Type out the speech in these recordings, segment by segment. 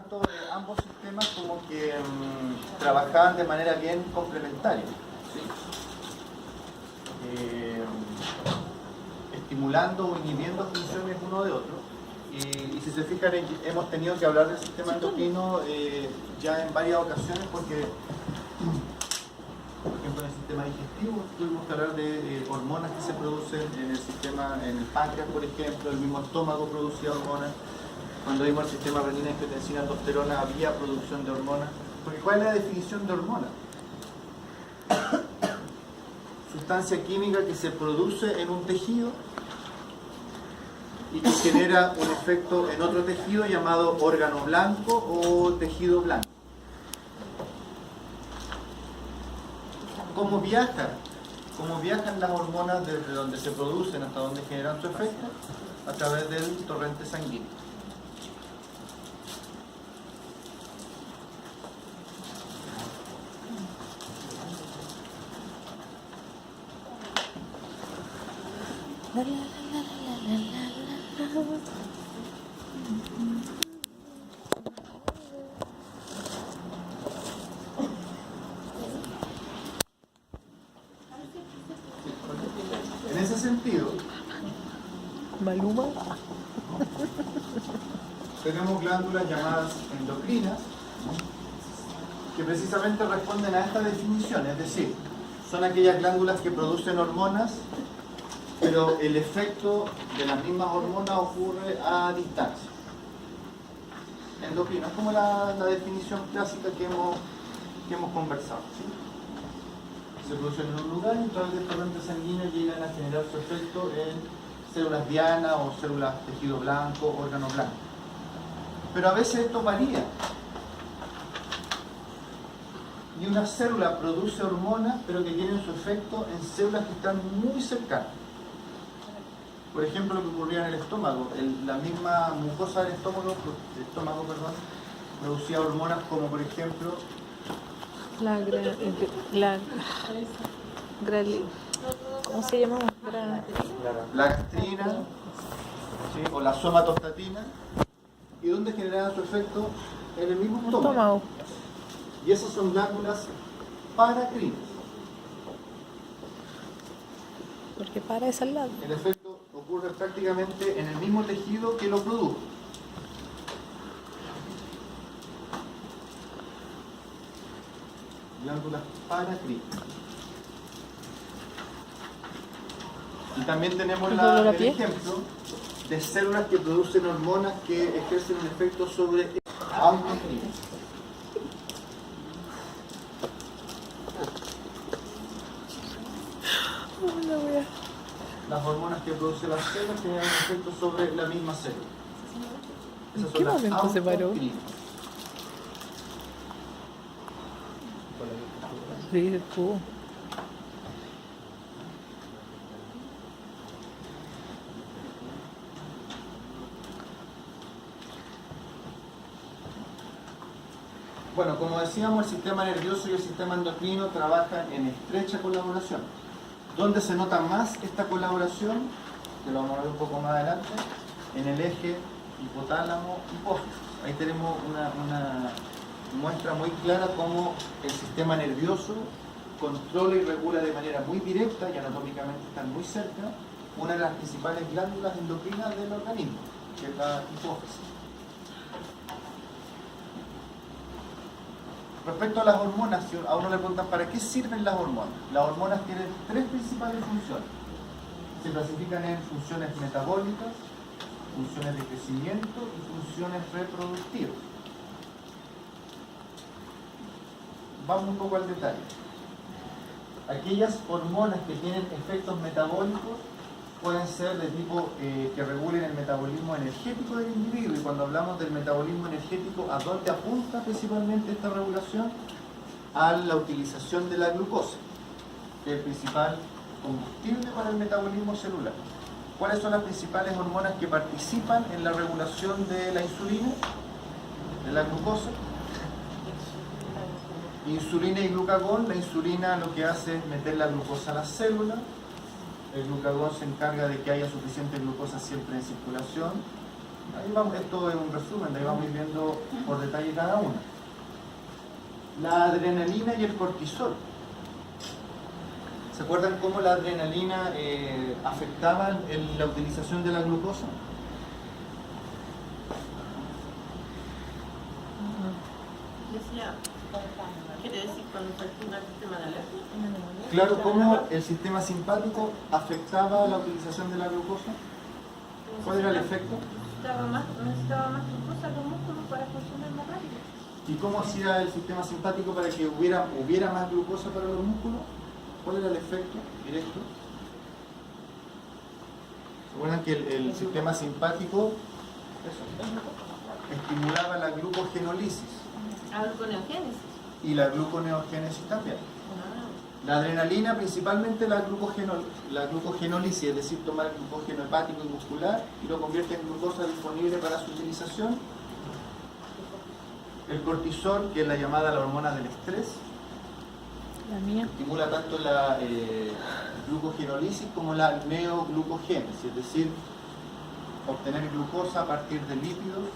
tanto, ambos sistemas como que trabajaban de manera bien complementaria, ¿sí? Estimulando o inhibiendo funciones uno de otro. Y si se fijan, hemos tenido que hablar del sistema endocrino ya en varias ocasiones porque, por ejemplo, en el sistema digestivo tuvimos que hablar de hormonas que se producen en el sistema, en el páncreas, por ejemplo, el mismo estómago producía hormonas. Cuando vimos el sistema renina, angiotensina, aldosterona, había producción de hormonas. Porque ¿cuál es la definición de hormona? Sustancia química que se produce en un tejido y que genera un efecto en otro tejido llamado órgano blanco o tejido blanco. ¿Cómo viajan? ¿Cómo viajan las hormonas desde donde se producen hasta donde generan su efecto? A través del torrente sanguíneo. En ese sentido, Maluma. tenemos glándulas llamadas endocrinas que precisamente responden a esta definición, es decir, son aquellas glándulas que producen hormonas, pero el efecto de las mismas hormonas ocurre a distancia. Endocrino es como la definición clásica que hemos conversado, ¿sí? Se producen en un lugar y a través del torrente sanguíneo llegan a generar su efecto en células dianas o células tejido blanco, órgano blanco. Pero a veces esto varía. Y una célula produce hormonas, pero que tienen su efecto en células que están muy cercanas. Por ejemplo, lo que ocurría en el estómago. La misma mucosa del estómago, producía hormonas como, por ejemplo, ¿cómo se llama? la gastrina, ¿sí? O la somatostatina. ¿Y dónde generaban su efecto? En el mismo estómago. Y esas son glándulas paracrinas. Porque para es al lado. El efecto ocurre prácticamente en el mismo tejido que lo produjo. Glándulas paracrinas. Y también tenemos el ejemplo de células que producen hormonas que ejercen un efecto sobre autocrinas. Las hormonas que producen las células tienen un efecto sobre la misma célula. ¿En qué momento se paró? Sí, tú. Bueno, como decíamos, el sistema nervioso y el sistema endocrino trabajan en estrecha colaboración. ¿Dónde se nota más esta colaboración? Que lo vamos a ver un poco más adelante, en el eje hipotálamo-hipófisis. Ahí tenemos una muestra muy clara cómo el sistema nervioso controla y regula de manera muy directa y anatómicamente están muy cerca una de las principales glándulas endocrinas del organismo, que es la hipófisis. Respecto a las hormonas, si a uno le preguntan ¿para qué sirven las hormonas? Las hormonas tienen tres principales funciones. Se clasifican en funciones metabólicas, funciones de crecimiento y funciones reproductivas. Vamos un poco al detalle. Aquellas hormonas que tienen efectos metabólicos pueden ser de tipo que regulen el metabolismo energético del individuo. Y cuando hablamos del metabolismo energético, ¿a dónde apunta principalmente esta regulación? A la utilización de la glucosa, que es el principal combustible para el metabolismo celular. ¿Cuáles son las principales hormonas que participan en la regulación de la insulina, de la glucosa? Insulina y glucagón. La insulina lo que hace es meter la glucosa a la célula. El glucagón se encarga de que haya suficiente glucosa siempre en circulación. Ahí vamos, esto es un resumen, de ahí vamos a ir viendo por detalle cada una. La adrenalina y el cortisol. ¿Se acuerdan cómo la adrenalina afectaba en la utilización de la glucosa? Decía, ¿quiere decir cuando se activa el sistema de alergia? Claro, cómo el sistema simpático afectaba la utilización de la glucosa. ¿Cuál era el efecto? Necesitaba más glucosa los músculos para funcionar más rápido. ¿Y cómo hacía el sistema simpático para que hubiera más glucosa para los músculos? ¿Cuál era el efecto directo? ¿Se acuerdan que el sistema simpático estimulaba la glucogenólisis? Gluconeogénesis. Y la gluconeogénesis también. La adrenalina, principalmente la glucogenólisis, es decir, tomar glucógeno hepático y muscular y lo convierte en glucosa disponible para su utilización. El cortisol, que es la llamada la hormona del estrés, La mía. estimula tanto la glucogenólisis como la neoglucogénesis, es decir, obtener glucosa a partir de lípidos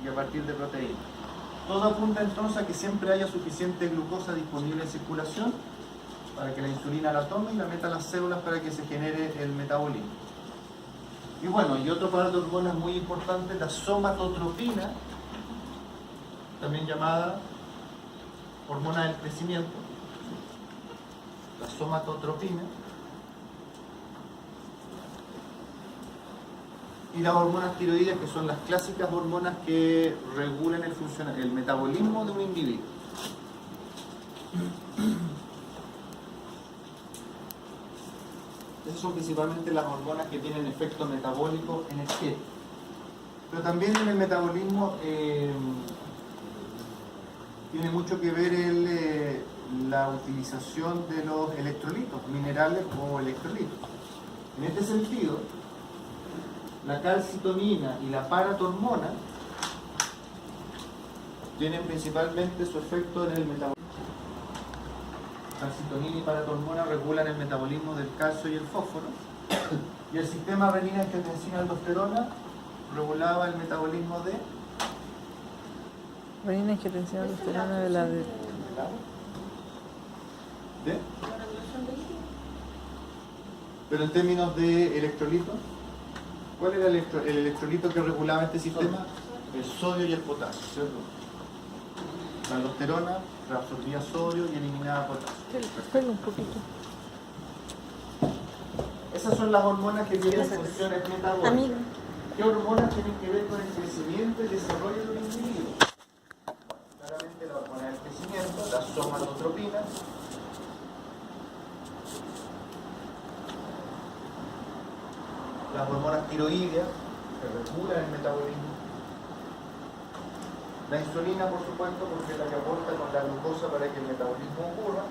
y a partir de proteínas. Todo apunta entonces a que siempre haya suficiente glucosa disponible en circulación para que la insulina la tome y la meta a las células para que se genere el metabolismo. Y bueno, y otro par de hormonas muy importantes, la somatotropina, también llamada hormona del crecimiento, la somatotropina, y las hormonas tiroides, que son las clásicas hormonas que regulan el metabolismo de un individuo. Esas son principalmente las hormonas que tienen efecto metabólico energético. Pero también en el metabolismo tiene mucho que ver la utilización de los electrolitos, minerales o electrolitos. En este sentido, la calcitonina y la paratormona tienen principalmente su efecto en el metabolismo. Calcitonina y paratormona regulan el metabolismo del calcio y el fósforo, y el sistema renina, angiotensina, aldosterona regulaba el metabolismo de Renina, angiotensina, aldosterona de la de... ¿De? Pero en términos de electrolitos, ¿cuál era el electrolito que regulaba este sistema? El sodio y el potasio, ¿cierto? La aldosterona reabsorbía sodio y eliminaba potasio. Espera un poquito. Esas son las hormonas que tienen funciones metabólicas. Amigo. ¿Qué hormonas tienen que ver con el crecimiento y desarrollo de un individuo? Claramente la hormona del crecimiento, la somatotropina, las hormonas tiroideas, que regulan el metabolismo, la insulina, por supuesto, porque es la que aporta con la glucosa para que el metabolismo ocurra,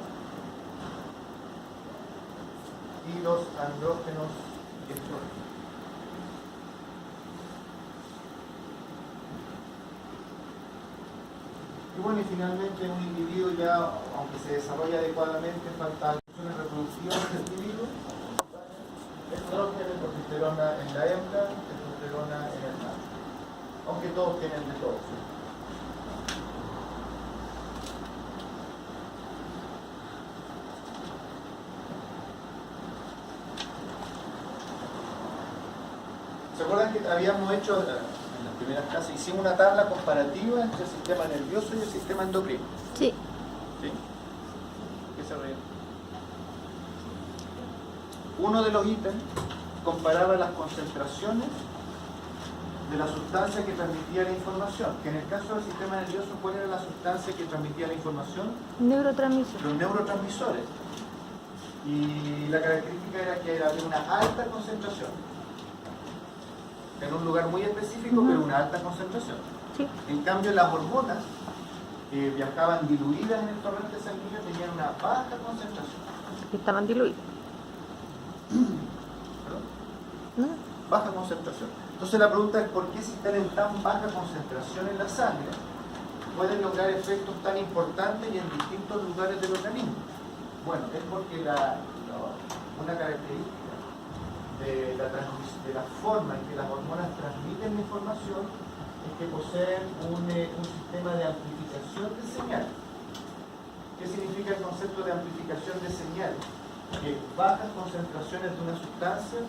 y los andrógenos y estrógenos. Y bueno, y finalmente un individuo ya, aunque se desarrolla adecuadamente, faltan funciones reproductivas del individuo, estrógeno, progesterona en la hembra, testosterona en el macho. Aunque todos tienen de todo. ¿Sí? ¿Se acuerdan que habíamos hecho, en las primeras clases, hicimos una tabla comparativa entre el sistema nervioso y el sistema endocrino? Sí. ¿Sí? ¿Qué se ríe? Uno de los ítems comparaba las concentraciones de la sustancia que transmitía la información, que en el caso del sistema nervioso, ¿cuál era la sustancia que transmitía la información? Neurotransmisor. Los neurotransmisores. Y la característica era que había una alta concentración. En un lugar muy específico, pero una alta concentración. Sí. En cambio, las hormonas que viajaban diluidas en el torrente sanguíneo tenían una baja concentración. Estaban diluidos. ¿Perdón? No. Baja concentración. Entonces la pregunta es, ¿por qué si están en tan baja concentración en la sangre pueden lograr efectos tan importantes y en distintos lugares del organismo? Bueno, es porque una característica de la forma en que las hormonas transmiten la información es que poseen un sistema de amplificación de señal. ¿Qué significa el concepto de amplificación de señal? Que bajas concentraciones de una sustancia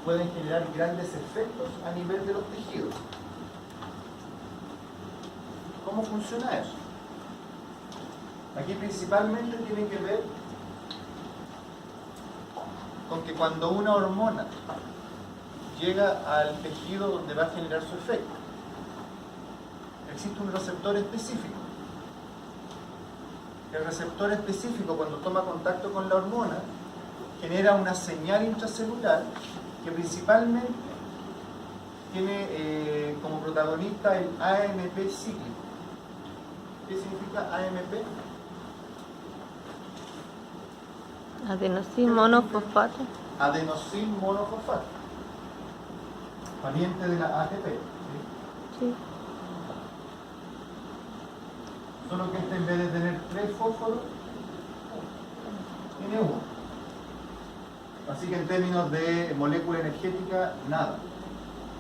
pueden generar grandes efectos a nivel de los tejidos. ¿Cómo funciona eso? Aquí principalmente tiene que ver con que cuando una hormona llega al tejido donde va a generar su efecto, existe un receptor específico. El receptor específico, cuando toma contacto con la hormona, genera una señal intracelular que principalmente tiene como protagonista el AMP cíclico. ¿Qué significa AMP? Adenosín monofosfato. Adenosin monofosfato, pariente de la ATP. ¿Sí? Sí. Solo que este, en vez de tener 3 fósforos, tiene 1. Así que en términos de molécula energética, nada.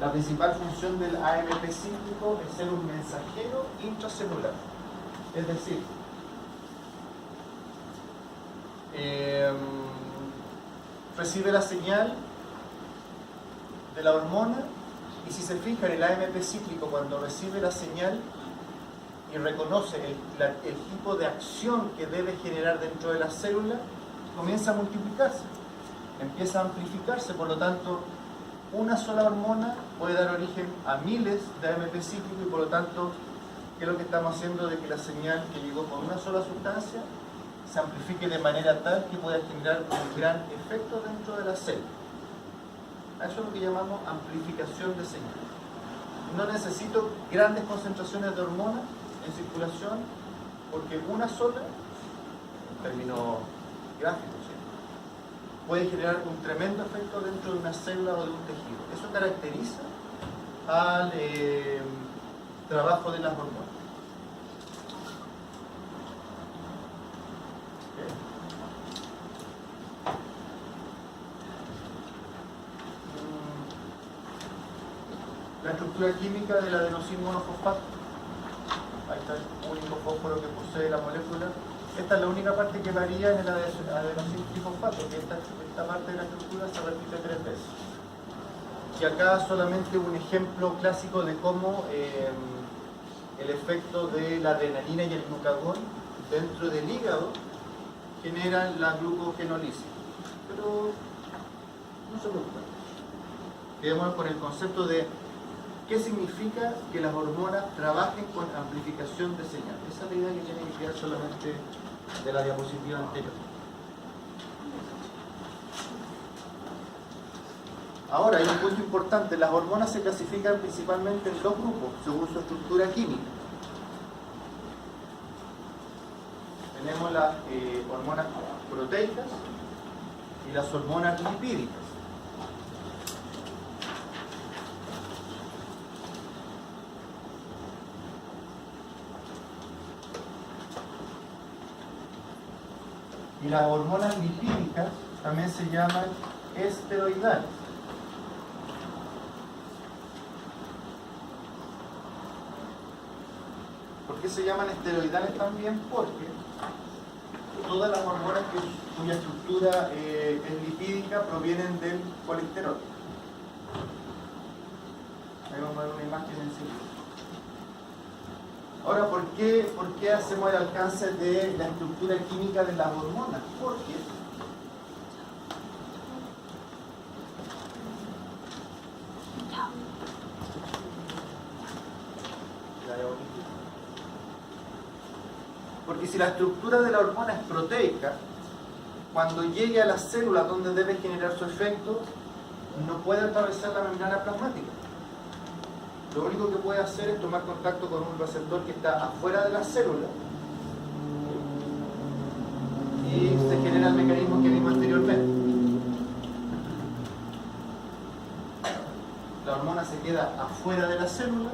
La principal función del AMP cíclico es ser un mensajero intracelular. Es decir, recibe la señal de la hormona y si se fijan, el AMP cíclico cuando recibe la señal y reconoce el tipo de acción que debe generar dentro de la célula, comienza a multiplicarse, empieza a amplificarse. Por lo tanto, una sola hormona puede dar origen a miles de AMP cíclicos y por lo tanto, ¿qué es lo que estamos haciendo? De que la señal que llegó por una sola sustancia se amplifique de manera tal que pueda generar un gran efecto dentro de la célula. Eso es lo que llamamos amplificación de señal. No necesito grandes concentraciones de hormonas en circulación porque una sola, en términos gráficos, ¿sí?, puede generar un tremendo efecto dentro de una célula o de un tejido. Eso caracteriza al trabajo de las hormonas. La estructura química del adenosin monofosfato. Ahí está el único fósforo que posee la molécula. Esta es la única parte que varía en el adenosin trifosfato, que esta parte de la estructura se repite 3 veces. Y acá solamente un ejemplo clásico de cómo el efecto de la adrenalina y el glucagón dentro del hígado generan la glucogenólisis. Pero no se preocupen. Quedémonos con el concepto de qué significa que las hormonas trabajen con amplificación de señal. Esa es la idea que tiene que quedar solamente de la diapositiva anterior. Ahora, hay un punto importante. Las hormonas se clasifican principalmente en 2 grupos, según su estructura química. Tenemos las hormonas proteicas y las hormonas lipídicas. Y las hormonas lipídicas también se llaman esteroidales. ¿Por qué se llaman esteroidales también? Porque todas las hormonas cuya estructura es lipídica provienen del colesterol. Ahí vamos a ver una imagen enseguida. Ahora, ¿por qué hacemos el alcance de la estructura química de las hormonas? Porque si la estructura de la hormona es proteica, cuando llegue a las células donde debe generar su efecto, no puede atravesar la membrana plasmática. Lo único que puede hacer es tomar contacto con un receptor que está afuera de la célula y se genera el mecanismo que vimos anteriormente. La hormona se queda afuera de la célula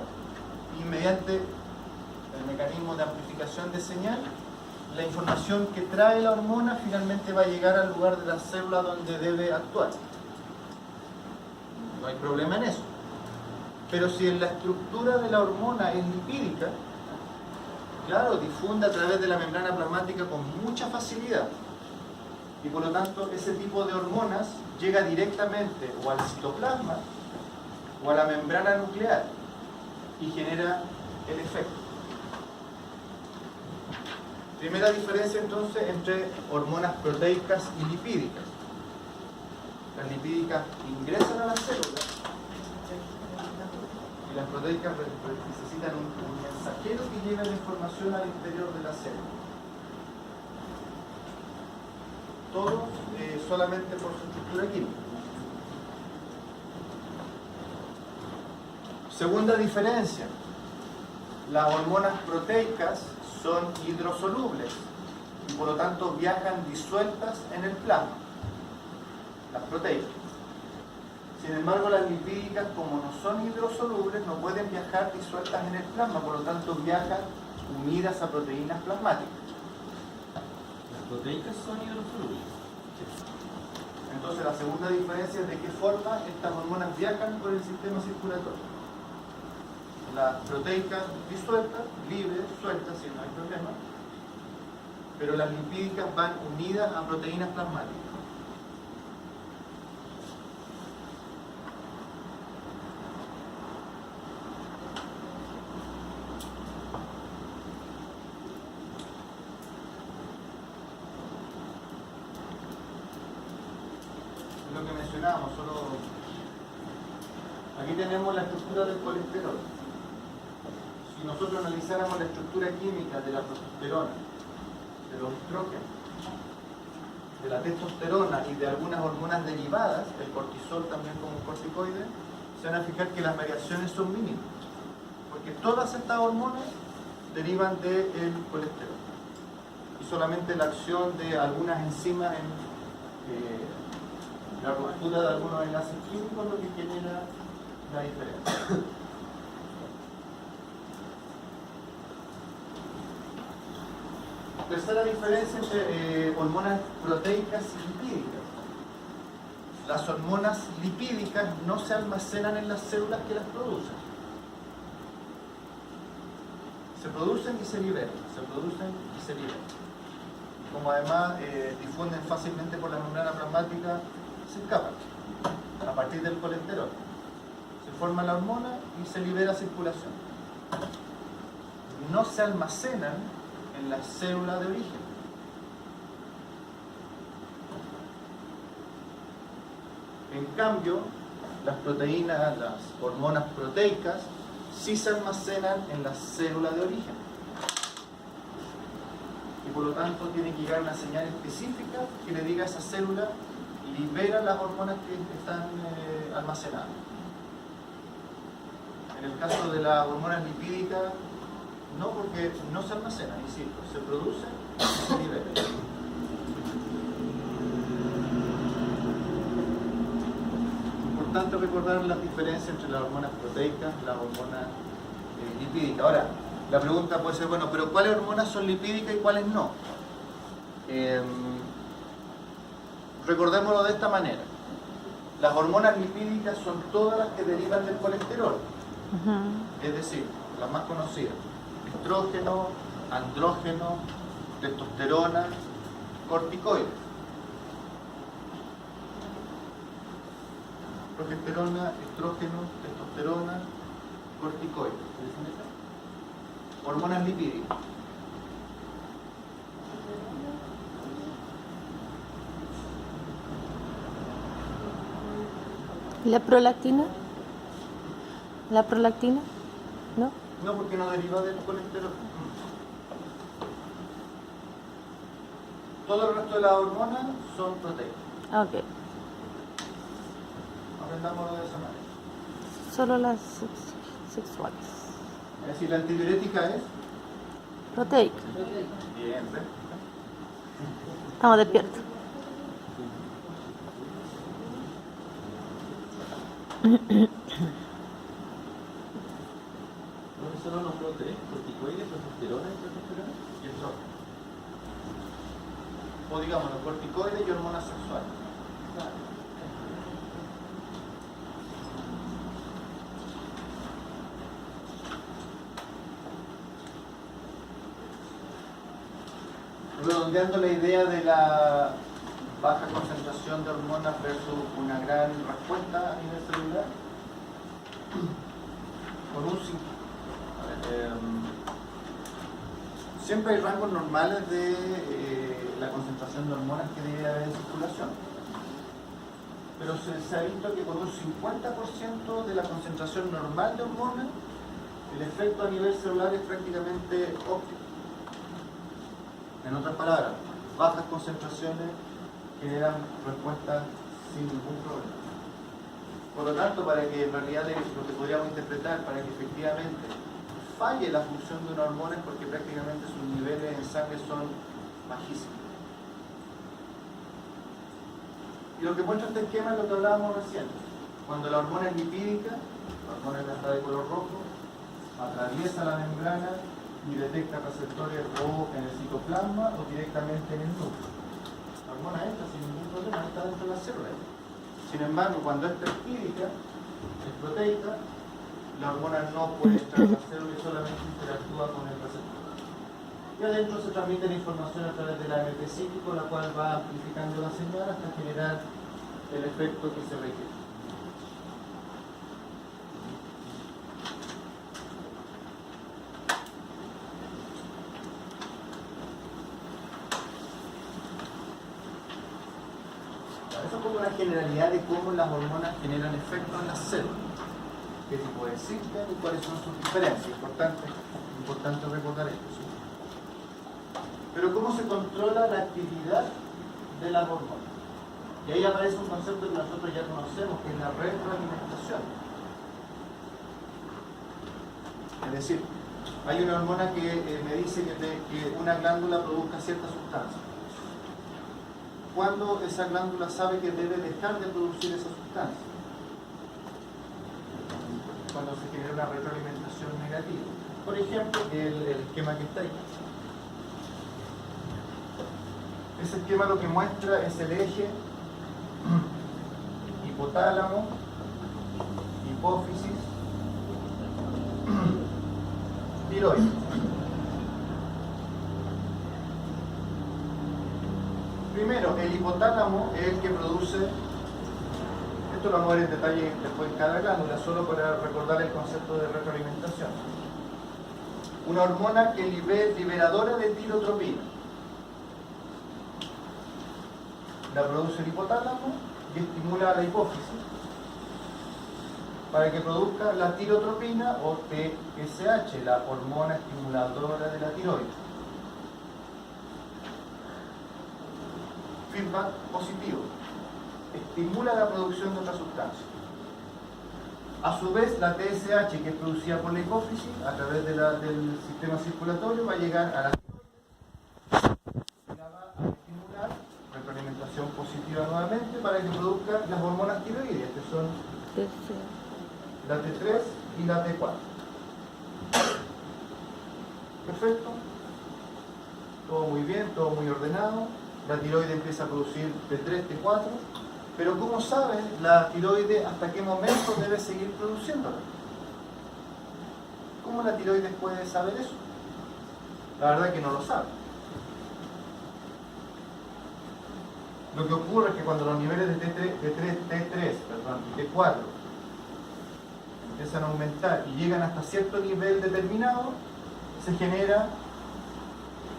y mediante el mecanismo de amplificación de señal, la información que trae la hormona finalmente va a llegar al lugar de la célula donde debe actuar. no hay problema en eso. Pero si en la estructura de la hormona es lipídica, claro, difunde a través de la membrana plasmática con mucha facilidad. Y por lo tanto, ese tipo de hormonas llega directamente o al citoplasma o a la membrana nuclear y genera el efecto. Primera diferencia entonces entre hormonas proteicas y lipídicas. Las lipídicas ingresan a las células y las proteicas necesitan un mensajero que lleve la información al interior de la célula. Todo solamente por su estructura química. Segunda diferencia, las hormonas proteicas son hidrosolubles y por lo tanto viajan disueltas en el plasma, las proteicas. Sin embargo, las lipídicas, como no son hidrosolubles, no pueden viajar disueltas en el plasma, por lo tanto viajan unidas a proteínas plasmáticas. Las proteicas son hidrosolubles. Entonces la segunda diferencia es de qué forma estas hormonas viajan por el sistema circulatorio. Las proteicas disueltas, libres, sueltas, si no hay problema, pero las lipídicas van unidas a proteínas plasmáticas. Es lo que mencionábamos, solo aquí tenemos la estructura del colesterol. Si nosotros analizáramos la estructura química de la progesterona, de los estrógenos, de la testosterona y de algunas hormonas derivadas, el cortisol también como un corticoide, se van a fijar que las variaciones son mínimas, porque todas estas hormonas derivan del colesterol y solamente la acción de algunas enzimas en la ruptura de algunos enlaces químicos lo que genera la diferencia. Tercera diferencia entre hormonas proteicas y lipídicas. Las hormonas lipídicas no se almacenan en las células que las producen. Se producen y se liberan, se producen y se liberan. Como además difunden fácilmente por la membrana plasmática, se escapan a partir del colesterol. Se forma la hormona y se libera circulación. No se almacenan en la célula de origen. En cambio, las proteínas, las hormonas proteicas, sí se almacenan en la célula de origen. Y por lo tanto tiene que llegar una señal específica que le diga a esa célula, libera las hormonas que están almacenadas. En el caso de las hormonas lipídicas, no, porque no se almacenan, insisto, se producen y se liberan. Importante recordar las diferencias entre las hormonas proteicas y las hormonas lipídicas. Ahora, la pregunta puede ser, bueno, pero ¿cuáles hormonas son lipídicas y cuáles no? Recordémoslo de esta manera. Las hormonas lipídicas son todas las que derivan del colesterol. Es decir, las más conocidas: estrógeno, andrógeno, testosterona, corticoides. Progesterona, estrógeno, testosterona, corticoides. Hormonas lipídicas. ¿La prolactina? ¿La prolactina? ¿No? No, porque no deriva del colesterol. Todo el resto de las hormonas son proteicas. Ok. Aprendámoslo de esa manera. Solo las sexuales. Es decir, la antidiurética es Proteica. bien, ¿ves? Estamos despiertos. Solo nombró tres: corticoides, progesterona y progesterona. Y el otro. O digamos, los corticoides y hormonas sexuales. redondeando la idea de la baja concentración de hormonas versus una gran respuesta a nivel celular, con un siempre hay rangos normales de la concentración de hormonas que debe haber en circulación, pero se ha visto que con un 50% de la concentración normal de hormonas el efecto a nivel celular es prácticamente óptimo. En otras palabras, bajas concentraciones generan respuestas sin ningún problema. Por lo tanto, para que en realidad lo que podríamos interpretar, para que efectivamente falle la función de una hormona es porque prácticamente sus niveles en sangre son bajísimos. Y lo que muestra este esquema es lo que hablábamos recién. Cuando la hormona es lipídica, la hormona que está de color rojo, atraviesa la membrana y detecta receptores o en el citoplasma o directamente en el núcleo. La hormona entra sin ningún problema, está dentro de la célula. Sin embargo, cuando esta es lipídica, es proteica, la hormona no puede entrar a la célula y solamente interactúa con el receptor. Y adentro se transmite la información a través del AMP cíclico, la cual va amplificando la señal hasta generar el efecto que se requiere. Eso es como una generalidad de cómo las hormonas generan efectos en las células. Qué tipo existen y cuáles son sus diferencias. Importante recordar esto. ¿Sí? Pero cómo se controla la actividad de las hormonas. Y ahí aparece un concepto que nosotros ya conocemos, que es la retroalimentación. Es decir, hay una hormona que me dice que una glándula produzca cierta sustancia. ¿Cuándo esa glándula sabe que debe dejar de producir esa sustancia? Cuando se genera una retroalimentación negativa. Por ejemplo, el esquema que está ahí. Ese esquema lo que muestra es el eje hipotálamo, hipófisis, tiroides. Primero, el hipotálamo es el que produce, esto lo vamos a ver en detalle después en cada glándula, solo para recordar el concepto de retroalimentación. Una hormona que liberadora de tirotropina. La produce el hipotálamo y estimula a la hipófisis para que produzca la tirotropina o TSH, la hormona estimuladora de la tiroides. Feedback positivo. Estimula la producción de otra sustancia. A su vez, la TSH, que es producida por la hipófisis, a través del sistema circulatorio, va a llegar a la tiroides y la va a estimular, retroalimentación positiva nuevamente, para que produzca las hormonas tiroides, que son la T3 y la T4. Perfecto. Todo muy bien, todo muy ordenado. La tiroide empieza a producir T3, T4, pero ¿cómo sabe la tiroide hasta qué momento debe seguir produciéndola? ¿Cómo la tiroide puede saber eso? La verdad es que no lo sabe. Lo que ocurre es que cuando los niveles de T3 y T4 empiezan a aumentar y llegan hasta cierto nivel determinado, se genera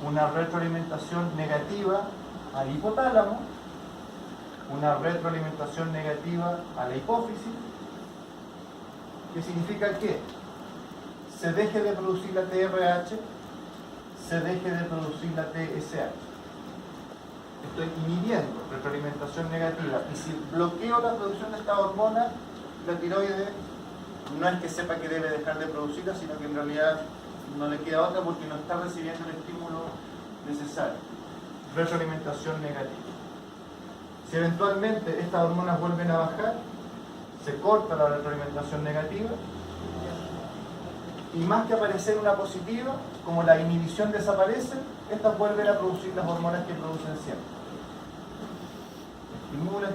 una retroalimentación negativa al hipotálamo, una retroalimentación negativa a la hipófisis, que significa que se deje de producir la TRH, se deje de producir la TSH. Estoy inhibiendo retroalimentación negativa, y si bloqueo la producción de esta hormona, la tiroide no es que sepa que debe dejar de producirla, sino que en realidad no le queda otra porque no está recibiendo el estímulo necesario. Retroalimentación negativa. Si eventualmente estas hormonas vuelven a bajar, se corta la retroalimentación negativa y más que aparecer una positiva, como la inhibición desaparece, estas vuelven a producir las hormonas que producen siempre.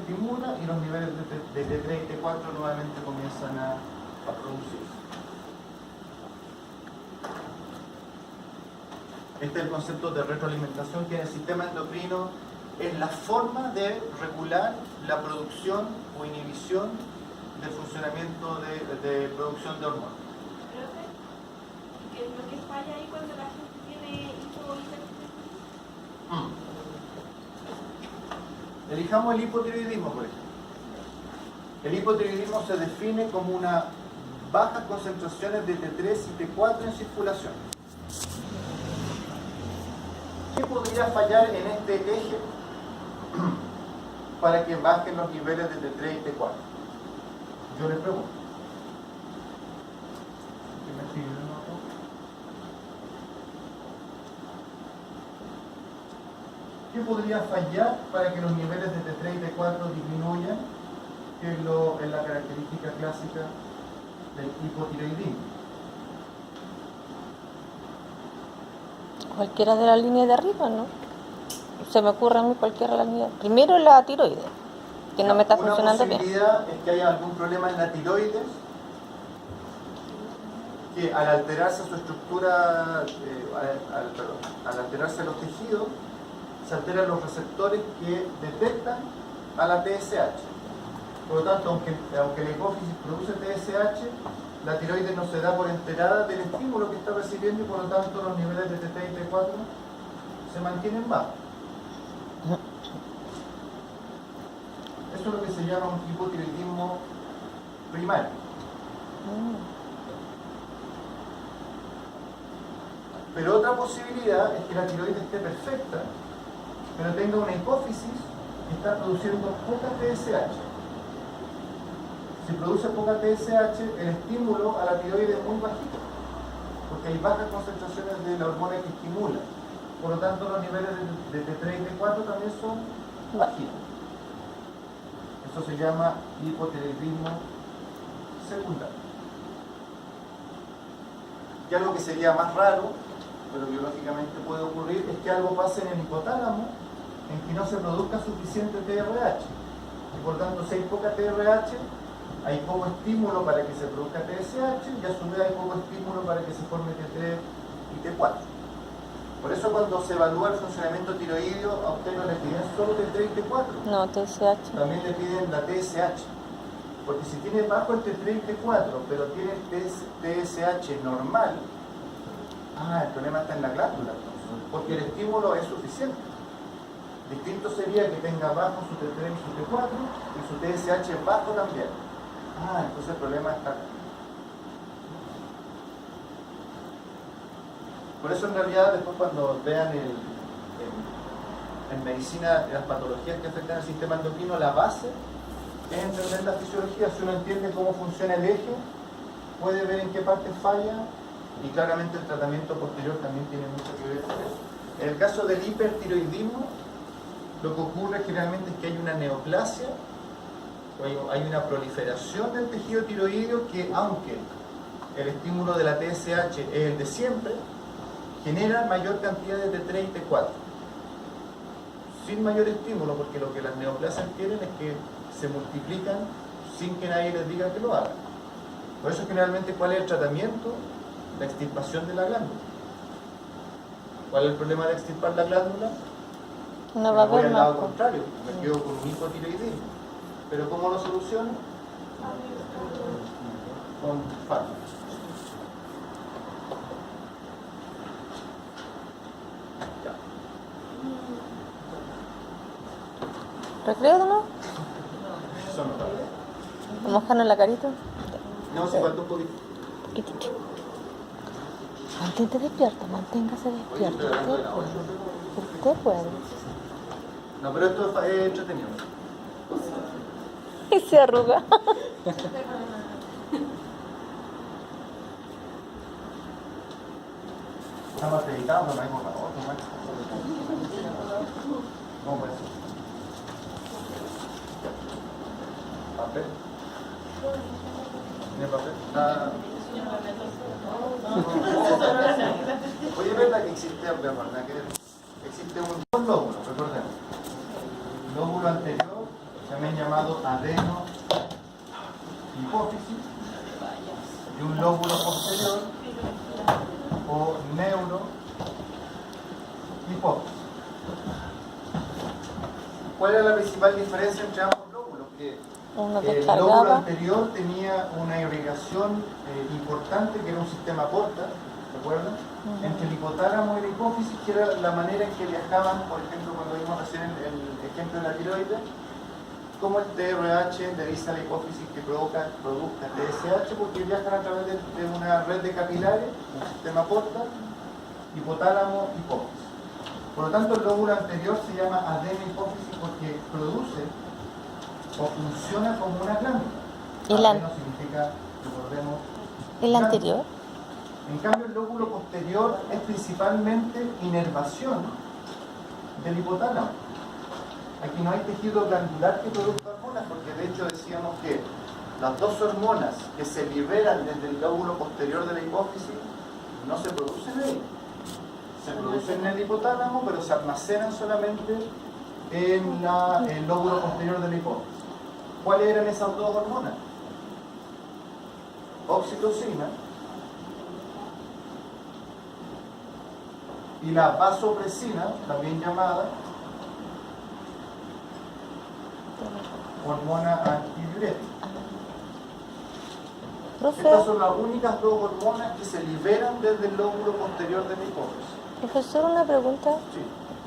Estimula y los niveles de T3 y T4 nuevamente comienzan a producirse. Este es el concepto de retroalimentación, que en el sistema endocrino es la forma de regular la producción o inhibición del funcionamiento de producción de hormonas. ¿Qué es lo que falla ahí cuando la gente tiene hipotiroidismo? Elijamos el hipotiroidismo, por ejemplo. El hipotiroidismo se define como una bajas concentraciones de T3 y T4 en circulación. ¿Qué podría fallar en este eje para que bajen los niveles de T3 y T4? Yo les pregunto. ¿Qué me sigue de nuevo? ¿Qué podría fallar para que los niveles de T3 y T4 disminuyan? Que es la característica clásica del hipotiroidismo. Cualquiera de las líneas de arriba, ¿no? Se me ocurre a mí cualquiera de las líneas. Primero la tiroides, que no me está funcionando bien. Una posibilidad es que haya algún problema en la tiroides, que al alterarse su estructura, al alterarse los tejidos, se alteran los receptores que detectan a la TSH. Por lo tanto, aunque la hipófisis produce TSH, la tiroides no se da por enterada del estímulo que está recibiendo y por lo tanto los niveles de T3 y T4 se mantienen bajos. Eso es lo que se llama un hipotiroidismo primario. Pero otra posibilidad es que la tiroides esté perfecta, pero tenga una hipófisis que está produciendo poca TSH. Si produce poca TSH, el estímulo a la tiroides es muy bajito, porque hay bajas concentraciones de la hormona que estimula. Por lo tanto, los niveles de T3 y T4 también son bajitos. Eso se llama hipotiroidismo secundario. Y algo que sería más raro, pero biológicamente puede ocurrir, es que algo pase en el hipotálamo en que no se produzca suficiente TRH. Y por tanto, si hay poca TRH, hay poco estímulo para que se produzca TSH y a su vez hay poco estímulo para que se forme T3 y T4. Por eso cuando se evalúa el funcionamiento tiroideo, a usted no le piden solo T3 y T4. No, TSH. También le piden la TSH. Porque si tiene bajo el T3 y T4, pero tiene TSH normal, el problema está en la glándula, porque el estímulo es suficiente. Distinto sería que tenga bajo su T3 y su T4 y su TSH bajo también. Entonces el problema está acá. Por eso en realidad después cuando vean en medicina las patologías que afectan al sistema endocrino, la base es entender la fisiología. Si uno entiende cómo funciona el eje, puede ver en qué parte falla y claramente el tratamiento posterior también tiene mucho que ver con eso. En el caso del hipertiroidismo, lo que ocurre generalmente es que hay una neoplasia, hay una proliferación del tejido tiroideo que, aunque el estímulo de la TSH es el de siempre, genera mayor cantidad de T3 y T4 sin mayor estímulo, porque lo que las neoplasias quieren es que se multiplican sin que nadie les diga que lo hagan. Por eso generalmente, ¿cuál es el tratamiento? La extirpación de la glándula. ¿Cuál es el problema de extirpar la glándula? No va a voy haber al más. lado contrario, me quedo con un hipotiroidismo. ¿Pero cómo lo soluciono? Con fármacos. ¿Recreo, no? Eso no vale. ¿Mojarnos la carita? No, se falta un poquito. Poquitito. Mantente despierto, manténgase despierto. Usted puede. No, pero esto es entretenido. Y se arruga. Está más dedicado, no hay borrador, no hay. ¿Cómo es? ¿Papel? ¿Tiene papel? Oye, ¿es verdad que existe, verdad que existe un lóbulo, recordemos? El lóbulo anterior, también llamado adeno hipófisis, y un lóbulo posterior o neuro hipófisis. ¿Cuál era la principal diferencia entre ambos lóbulos? Que Uno el lóbulo descargaba. anterior tenía una irrigación importante, que era un sistema porta, ¿se acuerdan? Entre el hipotálamo y la hipófisis, que era la manera en que viajaban, por ejemplo, cuando vimos recién el ejemplo de la tiroides, como el TRH le dice a la hipófisis que produzca TSH, porque viajan a través de una red de capilares, un sistema porta, hipotálamo, hipófisis. Por lo tanto, el lóbulo anterior se llama adeno hipófisis porque produce o funciona como una glándula. ¿Y la- Adeno significa, recordemos, ¿El glándula. anterior? En cambio, el lóbulo posterior es principalmente inervación del hipotálamo. Aquí no hay tejido glandular que produzca hormonas, porque de hecho decíamos que las dos hormonas que se liberan desde el lóbulo posterior de la hipófisis no se producen ahí. Se producen en el hipotálamo, pero se almacenan solamente en el lóbulo posterior de la hipófisis. ¿Cuáles eran esas dos hormonas? Oxitocina y la vasopresina, también llamada hormona antidiurética. Profe, Estas son las únicas dos hormonas que se liberan desde el lóbulo posterior de la hipófisis. profesor, una pregunta. Sí.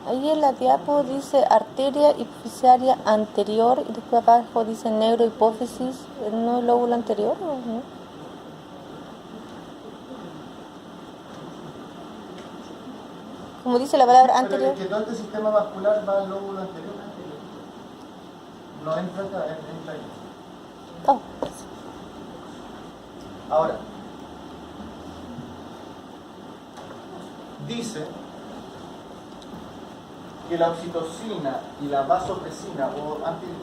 Ahí en la diapo dice arteria hipoficiaria anterior y después abajo dice negro hipófisis, ¿no el lóbulo anterior? ¿No? Como dice la palabra Pero anterior. es que todo este sistema vascular va al lóbulo anterior. No entra acá, entra ahí. Oh, Ahora, dice que la oxitocina y la vasopresina, o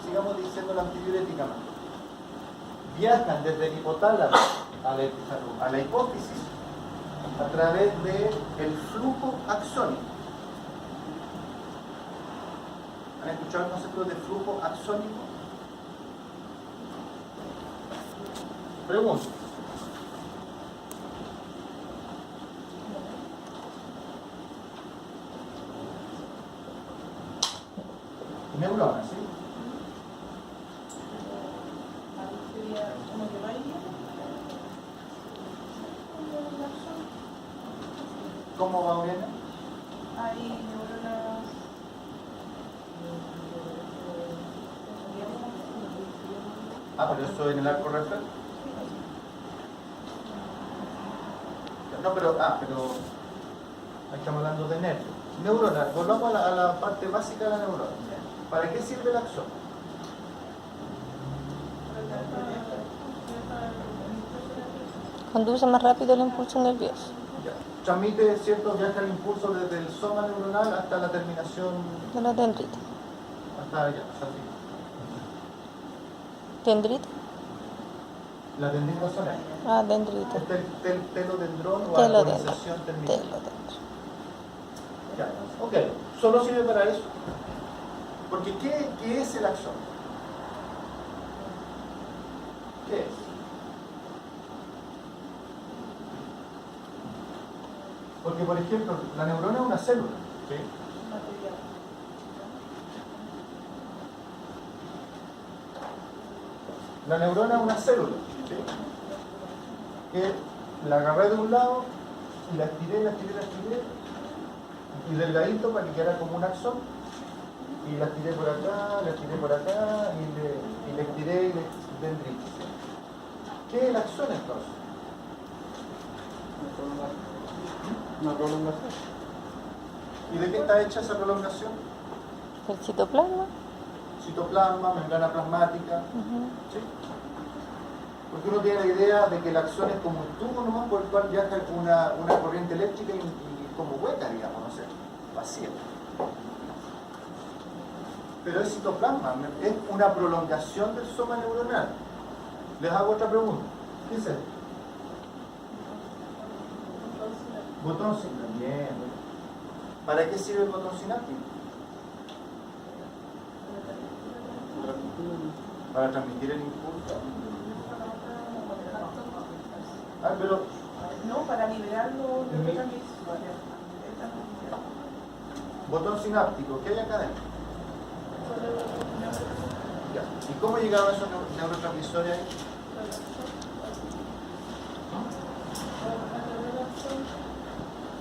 sigamos diciéndolo antidiuréticamente, viajan desde el hipotálamo a la hipófisis a través del flujo axónico. ¿Han escuchado el concepto de flujo axónico? Pregunto. Neuronas, ¿sí? ¿Cómo va bien? Hay neuronas. Ah, pero eso en el arco reflejo. No, pero ahí estamos hablando de nervios. Neuronas, volvamos a la parte básica de la neurona. ¿Para qué sirve el axón? conduce más rápido el impulso nervioso. Ya. Transmite, ¿cierto? Viaja el impulso desde el soma neuronal hasta la terminación, De la dendrita. hasta allá, hasta aquí. ¿Dendrita? La dendrita solar. Ah, dendrita. Este es el telodendrón o Telodendrón. arborización terminal. Telodendrón. Ya. Ok, solo sirve para eso. Porque ¿qué es el axón? ¿Qué es? Porque, por ejemplo, la neurona es una célula, ¿sí? La neurona es una célula, ¿sí? Que la agarré de un lado y la estiré, y delgadito para que quedara como un axón, y la estiré por acá, y le estiré y le dendrité. ¿Qué es el axón entonces? Una prolongación. ¿Y de qué está hecha esa prolongación? El citoplasma. Citoplasma, membrana plasmática, ¿sí? Porque uno tiene la idea de que el axón es como un tubo nomás por el cual viaja una corriente eléctrica y como hueca, digamos, no sé, vacía. Pero el citoplasma es una prolongación del soma neuronal. Les hago otra pregunta. ¿Qué es esto? Botón sináptico. Bien. ¿Para qué sirve el botón sináptico? Para transmitir el impulso. Ah, pero No, para liberar los neurotransmisores. Botón sináptico, ¿qué hay acá adentro? Ya. ¿Y cómo llegaron esos neurotransmisores ahí?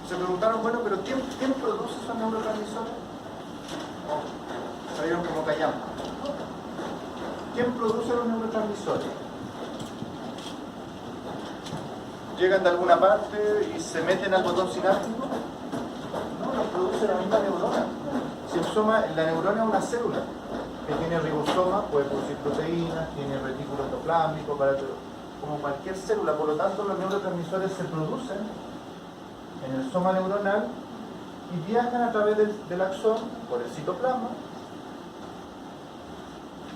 Se preguntaron, bueno, pero ¿quién produce esos neurotransmisores? Salieron como callando. ¿Quién produce los neurotransmisores? ¿Llegan de alguna parte y se meten al botón sináptico? No, los produce la misma neurona. Si el soma, la neurona es una célula que tiene ribosoma, puede producir proteínas, tiene retículo endoplámico, como cualquier célula. Por lo tanto, los neurotransmisores se producen en el soma neuronal y viajan a través del axón por el citoplasma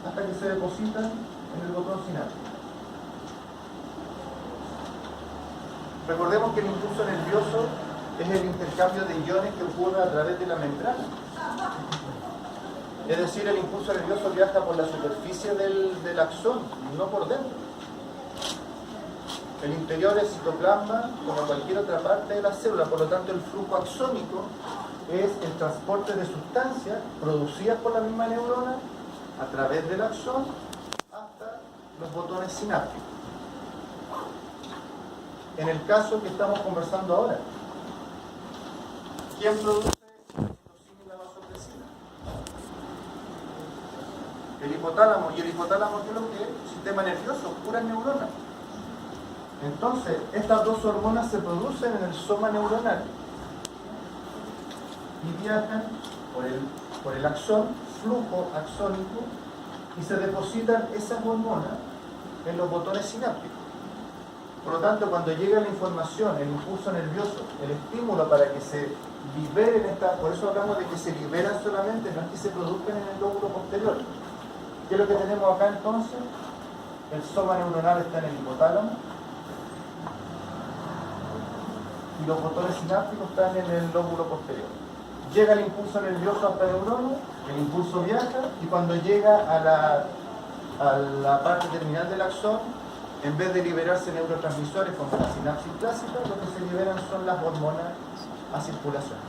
hasta que se depositan en el botón sináptico. Recordemos que el impulso nervioso es el intercambio de iones que ocurre a través de la membrana. Es decir, el impulso nervioso viaja por la superficie del axón, no por dentro. El interior es citoplasma como cualquier otra parte de la célula, por lo tanto el flujo axónico es el transporte de sustancias producidas por la misma neurona a través del axón hasta los botones sinápticos. En el caso que estamos conversando ahora, ¿quién produce la oxitocina y la vasopresina? El hipotálamo. ¿Y el hipotálamo qué es lo que es? Sistema nervioso, puras neuronas. Entonces, estas dos hormonas se producen en el soma neuronal y viajan por el axón, flujo axónico, y se depositan esas hormonas en los botones sinápticos. Por lo tanto, cuando llega la información, el impulso nervioso, el estímulo para que se liberen por eso hablamos de que se liberan solamente, no es que se produzcan en el lóbulo posterior. ¿Qué es lo que tenemos acá entonces? El soma neuronal está en el hipotálamo y los botones sinápticos están en el lóbulo posterior. Llega el impulso nervioso hasta el neurona, el impulso viaja y cuando llega a la parte terminal del axón, en vez de liberarse neurotransmisores como la sinapsis clásica, lo que se liberan son las hormonas a circulación.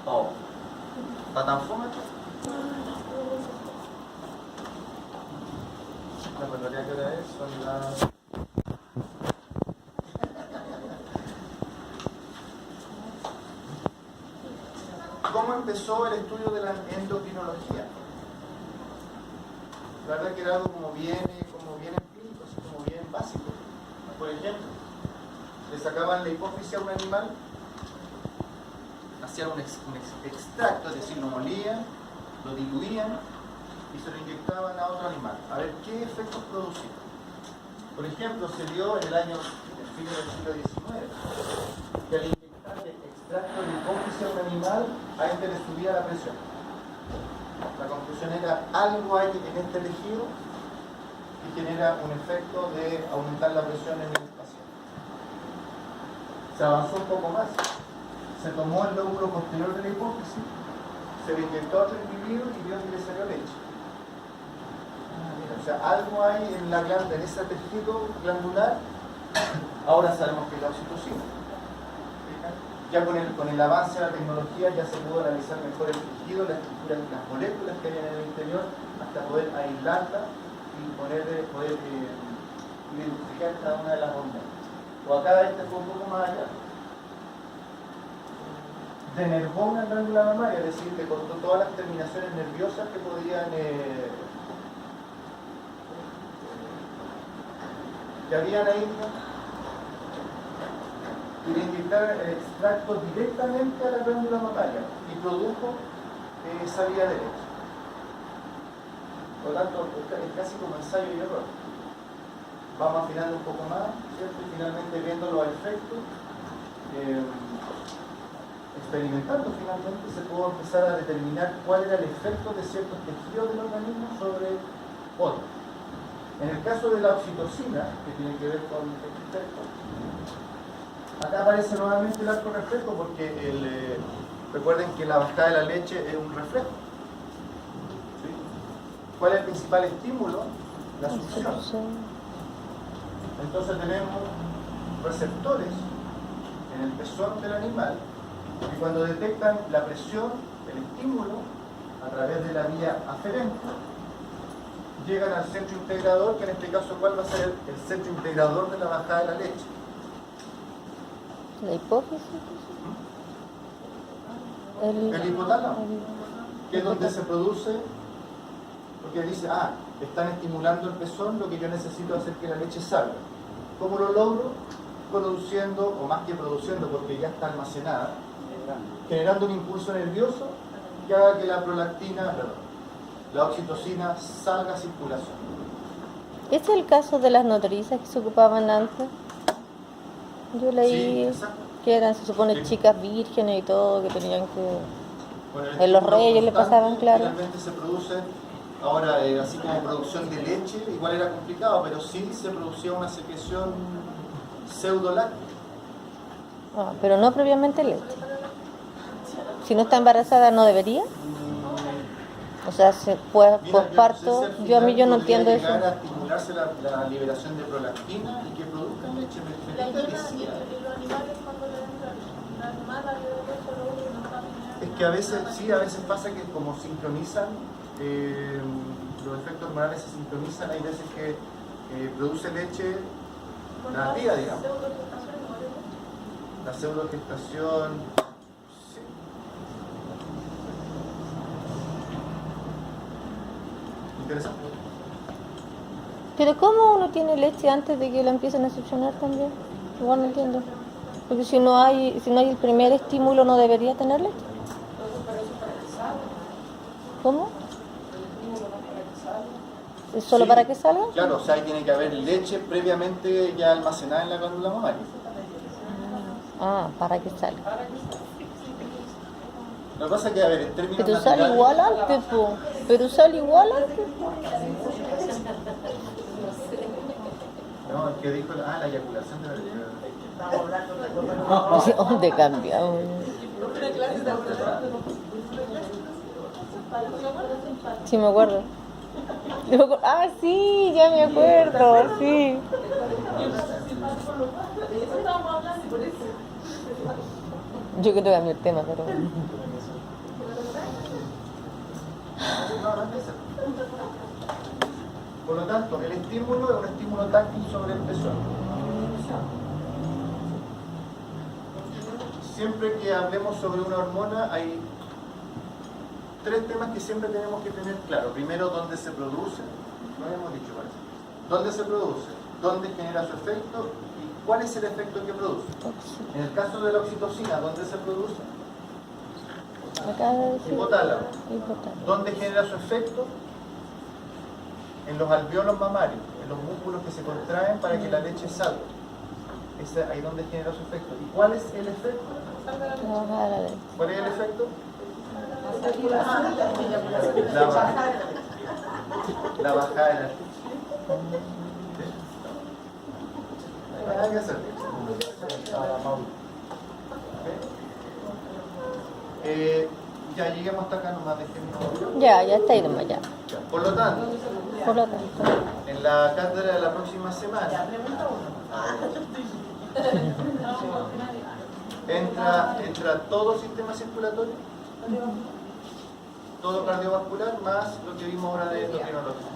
Oh, ¿está tan fome? La verdad que hora es, son las... ¿Cómo empezó el estudio de la endocrinología? La verdad que era algo como bien empírico, así como bien básico. Por ejemplo, le sacaban la hipófisis a un animal, hacían un extracto, es decir, lo molían, lo diluían y se lo inyectaban a otro animal. A ver qué efectos producía. Por ejemplo, se dio en el fin del siglo XIX, que al inyectar el extracto de hipófisis a un animal, a este le subía la presión. La conclusión era, algo hay en este tejido que genera un efecto de aumentar la presión en el paciente. Se avanzó un poco más. Se tomó el lóbulo posterior de la hipófisis, se le inyectó a otro individuo y vio que le salió leche. O sea, algo hay en la glándula, en ese tejido glandular. Ahora sabemos que es la oxitocina. Ya con el avance de la tecnología ya se pudo analizar mejor el tejido, la estructura, las moléculas que hay en el interior, hasta poder aislarla y poder identificar cada una de las hormonas. O acá este fue un poco más allá. Denervó una glándula mamaria, es decir, que cortó todas las terminaciones nerviosas que podían que habían ahí, y le inyectaron el extracto directamente a la glándula mamaria y produjo salida de leche. Por lo tanto, es casi como ensayo y error. Vamos afinando un poco más, ¿cierto? Y finalmente viendo los efectos, experimentando finalmente, se pudo empezar a determinar cuál era el efecto de ciertos tejidos del organismo sobre otros. En el caso de la oxitocina, que tiene que ver con este efecto, acá aparece nuevamente el arco reflejo porque recuerden que la bajada de la leche es un reflejo. ¿Sí? ¿Cuál es el principal estímulo? La La succión. succión. Entonces tenemos receptores en el pezón del animal y cuando detectan la presión, el estímulo, a través de la vía aferente, llegan al centro integrador, que en este caso, ¿cuál va a ser el centro integrador de la bajada de la leche? La hipófisis. El hipotálamo, que es donde se produce, porque dice, están estimulando el pezón, lo que yo necesito es hacer que la leche salga. ¿Cómo lo logro? Produciendo, o más que produciendo, porque ya está almacenada, generando un impulso nervioso que haga que la prolactina, la oxitocina salga a circulación. ¿Este es el caso de las nodrizas que se ocupaban antes? Yo Sí, leí exacto. que eran, se supone, Sí. chicas vírgenes y todo, que tenían que... Con el En los estímulo reyes le constante, pasaban, claro. Finalmente se produce, ahora así como producción de leche, igual era complicado, pero sí se producía una secreción pseudoláctea. pero no propiamente leche. Si no está embarazada, ¿no debería? O sea, Mira, posparto, al yo final no podría entiendo eso. llegar a estimularse la liberación de prolactina y que produzcan leche. Me La tinca que llena, sí. y los animales cuando le dan la animada le dan eso, lo otro, no saben nada. Es que a veces, sí, a veces pasa que como sincronizan, los efectos hormonales se sincronizan, hay veces que produce leche nativa, digamos. La pseudogestación, sí. Interesante. Pero ¿cómo uno tiene leche antes de que la empiecen a succionar también? Igual no entiendo. Porque si no hay el primer estímulo, ¿no debería tener leche? ¿Cómo? ¿Es solo Sí, para que salga? Claro, o sea, ahí tiene que haber leche previamente ya almacenada en la glándula mamaria. Para que salga. Lo que pasa es que, a ver, en términos Pero sale naturales- igual antes, po. Pero sale igual antes. No, es que dijo la eyaculación de la leche. ¿Dónde cambiamos? Sí, me acuerdo. Sí, ya me acuerdo, sí. Yo quiero cambiar el tema, pero... Por lo tanto, el estímulo es un estímulo táctil sobre el pezón. Siempre que hablemos sobre una hormona, hay tres temas que siempre tenemos que tener claro. Primero, dónde se produce, lo habíamos dicho, parece. ¿Dónde se produce? ¿Dónde genera su efecto? ¿Y cuál es el efecto que produce? En el caso de la oxitocina, ¿dónde se produce? Acaba de decir... Hipotálamo. Hipotálamo. ¿Dónde genera su efecto? En los alveolos mamarios, en los músculos que se contraen para que la leche salga. Es ahí donde genera su efecto. ¿Y cuál es el efecto? Baja la leche. ¿Cuál es el efecto? La bajada. La bajada de la leche. Hay que hacer. Ya lleguemos hasta acá nomás, dejemos. Ya está ahí nomás, ya. Por lo tanto, Por lo tanto. en la cátedra de la próxima semana entra todo sistema circulatorio, todo cardiovascular, más lo que vimos ahora de endocrinología.